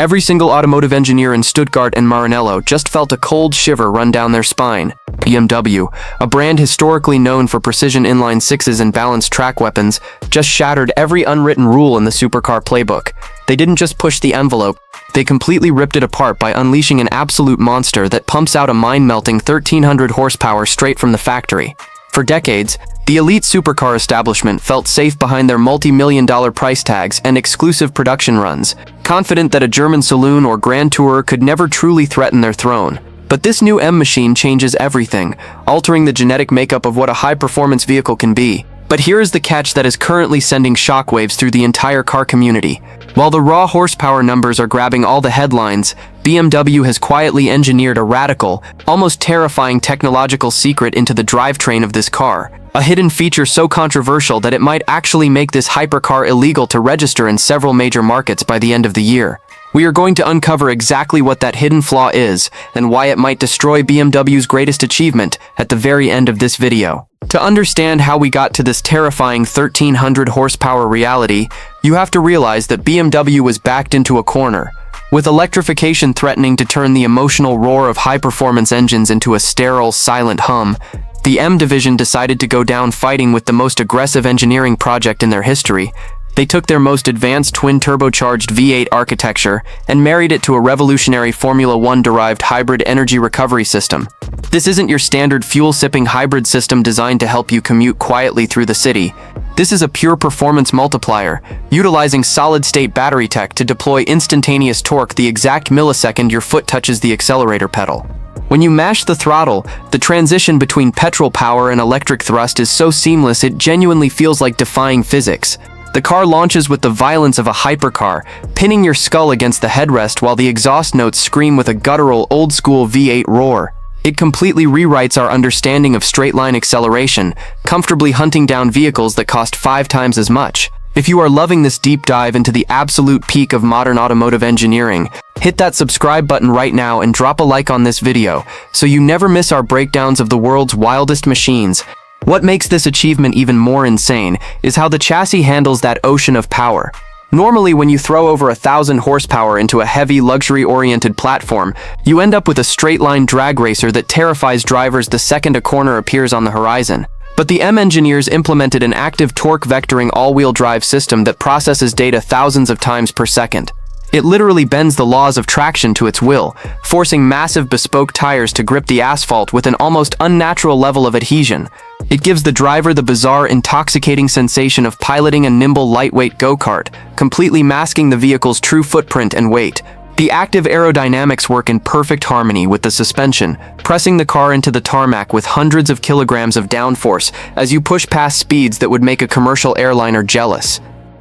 Every single automotive engineer in Stuttgart and Maranello just felt a cold shiver run down their spine. BMW, a brand historically known for precision inline sixes and balanced track weapons, just shattered every unwritten rule in the supercar playbook. They didn't just push the envelope, they completely ripped it apart by unleashing an absolute monster that pumps out a mind-melting 1,300 horsepower straight from the factory. For decades, the elite supercar establishment felt safe behind their multi-million-dollar price tags and exclusive production runs, confident that a German saloon or grand tourer could never truly threaten their throne. But this new M machine changes everything, altering the genetic makeup of what a high-performance vehicle can be. But here is the catch that is currently sending shockwaves through the entire car community. While the raw horsepower numbers are grabbing all the headlines, BMW has quietly engineered a radical, almost terrifying technological secret into the drivetrain of this car. A hidden feature so controversial that it might actually make this hypercar illegal to register in several major markets by the end of the year. We are going to uncover exactly what that hidden flaw is and why it might destroy BMW's greatest achievement at the very end of this video. To understand how we got to this terrifying 1,300 horsepower reality, you have to realize that BMW was backed into a corner. With electrification threatening to turn the emotional roar of high-performance engines into a sterile, silent hum, the M division decided to go down fighting with the most aggressive engineering project in their history. They took their most advanced twin-turbocharged V8 architecture and married it to a revolutionary Formula One-derived hybrid energy recovery system. This isn't your standard fuel-sipping hybrid system designed to help you commute quietly through the city. This is a pure performance multiplier, utilizing solid-state battery tech to deploy instantaneous torque the exact millisecond your foot touches the accelerator pedal. When you mash the throttle, the transition between petrol power and electric thrust is so seamless it genuinely feels like defying physics. The car launches with the violence of a hypercar, pinning your skull against the headrest while the exhaust notes scream with a guttural, old-school V8 roar. It completely rewrites our understanding of straight-line acceleration, comfortably hunting down vehicles that cost 5 times as much. If you are loving this deep dive into the absolute peak of modern automotive engineering, hit that subscribe button right now and drop a like on this video, so you never miss our breakdowns of the world's wildest machines. What makes this achievement even more insane is how the chassis handles that ocean of power. Normally, when you throw over 1,000 horsepower into a heavy, luxury-oriented platform, you end up with a straight-line drag racer that terrifies drivers the second a corner appears on the horizon. But the M engineers implemented an active torque vectoring all-wheel drive system that processes data thousands of times per second. It literally bends the laws of traction to its will, forcing massive bespoke tires to grip the asphalt with an almost unnatural level of adhesion. It gives the driver the bizarre, intoxicating sensation of piloting a nimble, lightweight go-kart, completely masking the vehicle's true footprint and weight. The active aerodynamics work in perfect harmony with the suspension, pressing the car into the tarmac with hundreds of kilograms of downforce as you push past speeds that would make a commercial airliner jealous.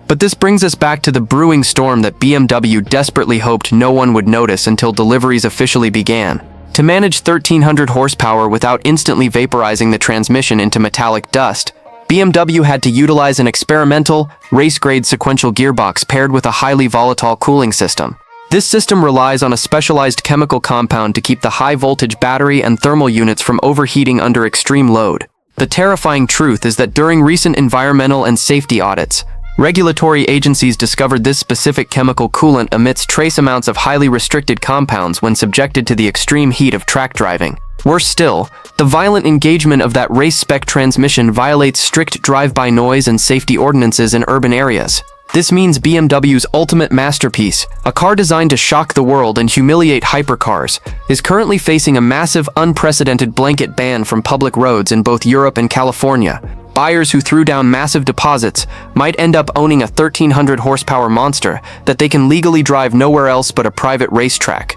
But this brings us back to the brewing storm that BMW desperately hoped no one would notice until deliveries officially began. To manage 1,300 horsepower without instantly vaporizing the transmission into metallic dust, BMW had to utilize an experimental, race-grade sequential gearbox paired with a highly volatile cooling system. This system relies on a specialized chemical compound to keep the high-voltage battery and thermal units from overheating under extreme load. The terrifying truth is that during recent environmental and safety audits, regulatory agencies discovered this specific chemical coolant emits trace amounts of highly restricted compounds when subjected to the extreme heat of track driving. Worse still, the violent engagement of that race-spec transmission violates strict drive-by noise and safety ordinances in urban areas. This means BMW's ultimate masterpiece, a car designed to shock the world and humiliate hypercars, is currently facing a massive, unprecedented blanket ban from public roads in both Europe and California. Buyers who threw down massive deposits might end up owning a 1,300 horsepower monster that they can legally drive nowhere else but a private racetrack.